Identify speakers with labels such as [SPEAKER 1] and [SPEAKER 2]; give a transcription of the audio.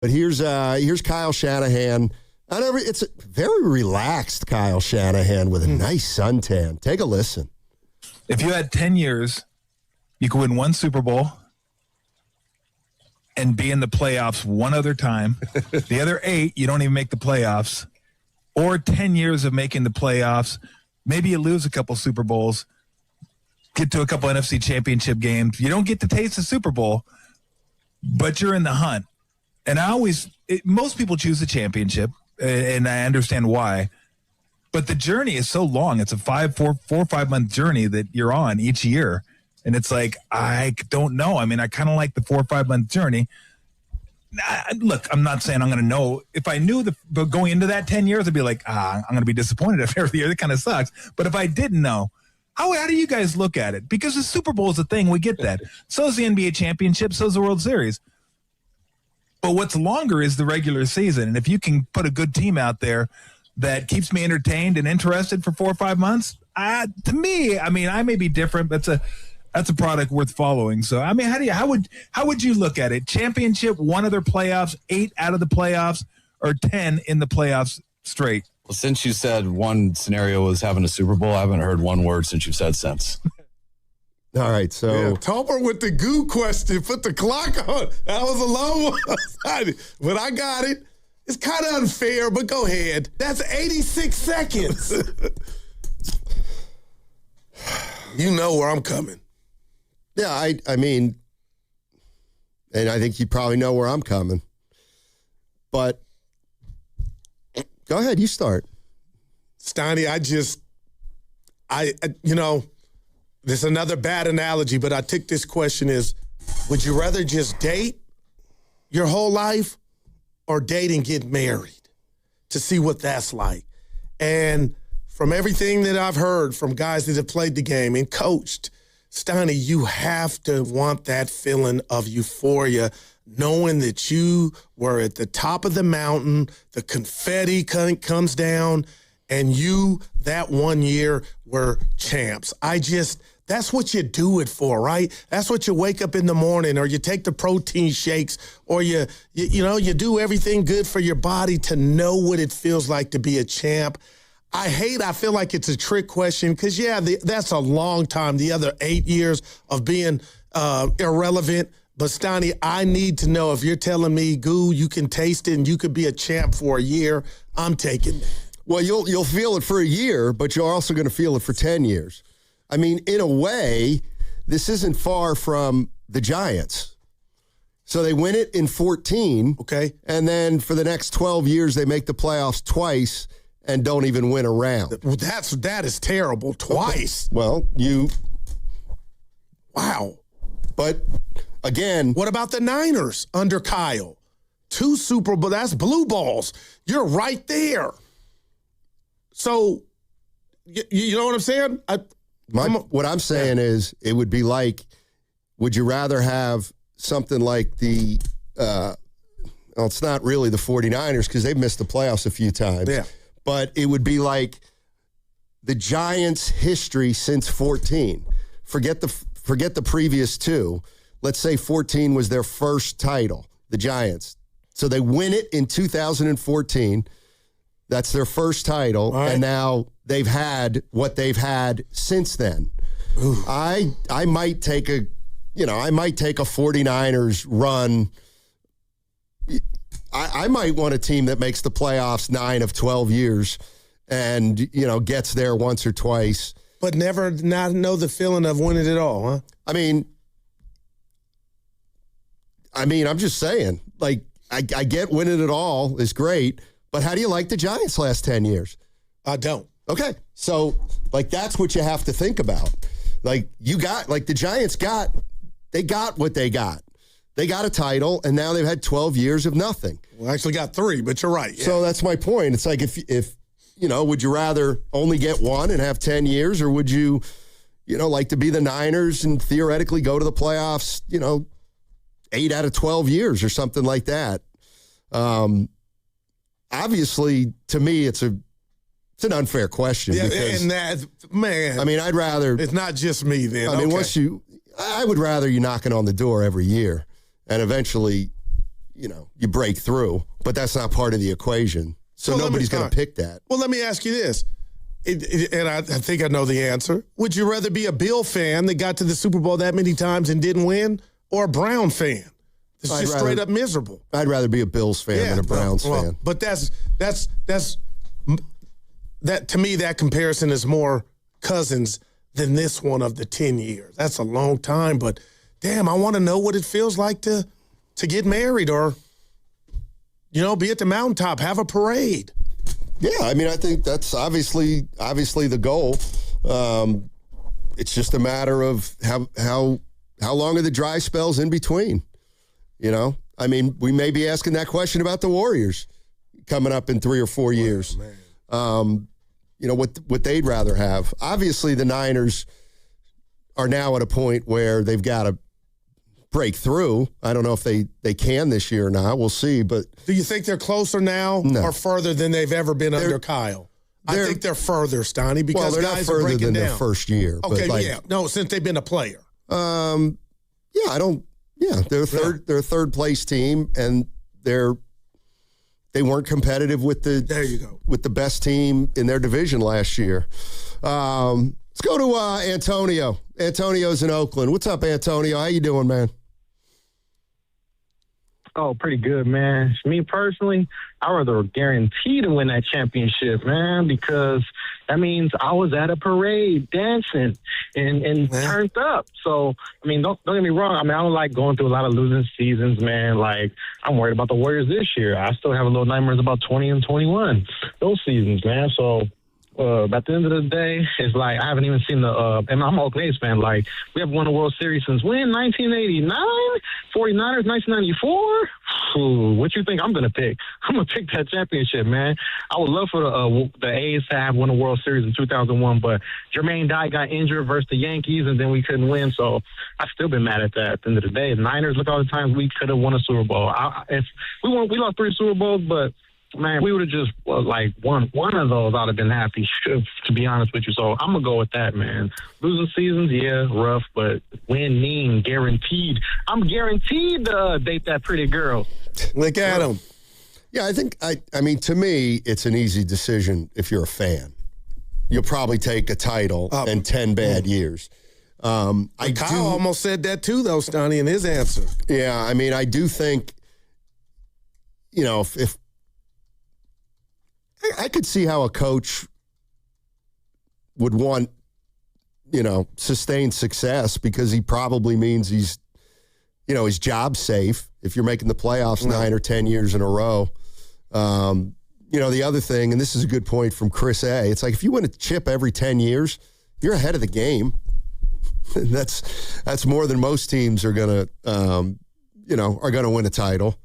[SPEAKER 1] But here's Kyle Shanahan. It's a very relaxed Kyle Shanahan with a nice suntan. Take a listen.
[SPEAKER 2] If you had 10 years, you could win one Super Bowl and be in the playoffs one other time. The other 8, you don't even make the playoffs. Or 10 years of making the playoffs. Maybe you lose a couple Super Bowls, get to a couple NFC championship games. You don't get to taste the Super Bowl, but you're in the hunt. And most people choose the championship, and I understand why. But the journey is so long. It's a 4 or 5 month journey that you're on each year. And it's like, I don't know. I mean, I kind of like the 4 or 5 month journey. Look, I'm not saying I'm going to know. If I knew going into that 10 years, I'd be like, I'm going to be disappointed if every year. That kind of sucks. But if I didn't know, how do you guys look at it? Because the Super Bowl is a thing. We get that. So is the NBA championship. So is the World Series. But what's longer is the regular season. And if you can put a good team out there that keeps me entertained and interested for 4 or 5 months, to me, I mean, I may be different, but that's a product worth following. So, I mean, how would you look at it? Championship, 1 other playoffs, 8 out of the playoffs, or 10 in the playoffs straight?
[SPEAKER 3] Well, since you said one scenario was having a Super Bowl, I haven't heard one word since you've said since.
[SPEAKER 1] All right, so
[SPEAKER 4] Topper with the goo question, put the clock on. That was a long one, but I got it. It's kind of unfair, but go ahead. That's 86 seconds. You know where I'm coming.
[SPEAKER 1] Yeah, I mean, and I think you probably know where I'm coming. But go ahead, you start.
[SPEAKER 4] Steiny, there's another bad analogy, but I took this question as, would you rather just date your whole life or date and get married to see what that's like? And from everything that I've heard from guys that have played the game and coached, Steiny, you have to want that feeling of euphoria, knowing that you were at the top of the mountain, the confetti comes down, and you, that 1 year, were champs. That's what you do it for, right? That's what you wake up in the morning, or you take the protein shakes, or you do everything good for your body to know what it feels like to be a champ. I feel like it's a trick question because, that's a long time, the other 8 years of being irrelevant. But, Steiny, I need to know if you're telling me, Goo, you can taste it and you could be a champ for a year, I'm taking that.
[SPEAKER 1] Well, you'll feel it for a year, but you're also going to feel it for 10 years. I mean, in a way, this isn't far from the Giants. So they win it in 14.
[SPEAKER 4] Okay.
[SPEAKER 1] And then for the next 12 years, they make the playoffs twice and don't even win a round.
[SPEAKER 4] That is terrible. Twice.
[SPEAKER 1] Well,
[SPEAKER 4] Wow.
[SPEAKER 1] But, again.
[SPEAKER 4] What about the Niners under Kyle? 2 Super Bowl. That's blue balls. You're right there. So, you know what I'm saying?
[SPEAKER 1] What I'm saying is it would be like, would you rather have something like it's not really the 49ers because they've missed the playoffs a few times.
[SPEAKER 4] Yeah.
[SPEAKER 1] But it would be like the Giants' history since 14. Forget the previous 2. Let's say 14 was their first title, the Giants. So they win it in 2014. That's their first title, right. And now they've had what they've had since then. Ooh. I might take a 49ers run. I might want a team that makes the playoffs 9 of 12 years and, gets there once or twice.
[SPEAKER 4] But never not know the feeling of winning it all, huh?
[SPEAKER 1] I mean, I'm just saying, like, I get winning it all is great, but how do you like the Giants last 10 years?
[SPEAKER 4] I don't.
[SPEAKER 1] Okay. So, like, that's what you have to think about. Like, the Giants got what they got. They got a title, and now they've had 12 years of nothing.
[SPEAKER 4] Well, actually got 3, but you're right. Yeah.
[SPEAKER 1] So that's my point. It's like if would you rather only get 1 and have 10 years, or would you, like to be the Niners and theoretically go to the playoffs, 8 out of 12 years or something like that? Obviously, to me, it's an unfair question.
[SPEAKER 4] Yeah,
[SPEAKER 1] because,
[SPEAKER 4] and that, man.
[SPEAKER 1] I'd rather.
[SPEAKER 4] It's not just me then.
[SPEAKER 1] I would rather you knocking on the door every year and eventually, you break through, but that's not part of the equation. So
[SPEAKER 4] Well,
[SPEAKER 1] nobody's going to pick that.
[SPEAKER 4] Well, let me ask you this, and I think I know the answer. Would you rather be a Bill fan that got to the Super Bowl that many times and didn't win, or a Brown fan that's just straight up miserable?
[SPEAKER 1] I'd rather be a Bills fan than a Browns fan.
[SPEAKER 4] But that's that to me, that comparison is more Cousins than this one of the 10 years. That's a long time, but damn, I want to know what it feels like to get married or, be at the mountaintop, have a parade.
[SPEAKER 1] Yeah, I mean, I think that's obviously the goal. It's just a matter of how long are the dry spells in between. I mean, we may be asking that question about the Warriors coming up in 3 or 4 years. What they'd rather have. Obviously, the Niners are now at a point where they've got to break through. I don't know if they can this year or not. We'll see. But
[SPEAKER 4] do you think they're closer now or further than they've ever been under Kyle? I think they're further, Stoney, because
[SPEAKER 1] they're
[SPEAKER 4] guys
[SPEAKER 1] not further
[SPEAKER 4] are breaking
[SPEAKER 1] than
[SPEAKER 4] down.
[SPEAKER 1] their first year.
[SPEAKER 4] Okay, since they've been a player.
[SPEAKER 1] They're they're a third place team, and they weren't competitive with the best team in their division last year. Let's go to Antonio. Antonio's in Oakland. What's up, Antonio? How you doing, man?
[SPEAKER 5] Oh, pretty good, man. Me personally, I rather guarantee to win that championship, man, because that means I was at a parade dancing and turned up. So, I mean, don't get me wrong. I mean, I don't like going through a lot of losing seasons, man. Like, I'm worried about the Warriors this year. I still have a little nightmares about 20 and 21, those seasons, man. So, at the end of the day, it's like I haven't even seen and I'm an Oakland A's fan. Like, we haven't won a World Series since when? 1989? 49ers, 1994? Ooh, what you think I'm going to pick? I'm going to pick that championship, man. I would love for the A's to have won a World Series in 2001, but Jermaine Dye got injured versus the Yankees, and then we couldn't win. So I've still been mad at that at the end of the day. The Niners, look all the times we could have won a Super Bowl. We lost 3 Super Bowls, but man, we would have just won one of those. I'd have been happy, to be honest with you. So I'm gonna go with that, man. Losing seasons, yeah, rough, but winning guaranteed. I'm guaranteed to date that pretty girl.
[SPEAKER 4] Look at him.
[SPEAKER 1] Yeah, I think I mean, to me, it's an easy decision if you're a fan. You'll probably take a title and 10 bad years.
[SPEAKER 4] Kyle almost said that too, though, Stoney, in his answer.
[SPEAKER 1] Yeah, I mean, I do think, if I could see how a coach would want, sustained success, because he probably means he's, his job's safe if you're making the playoffs 9 or 10 years in a row. The other thing, and this is a good point from Chris A., it's like if you win a chip every 10 years, you're ahead of the game. That's more than most teams are going to, are going to win a title.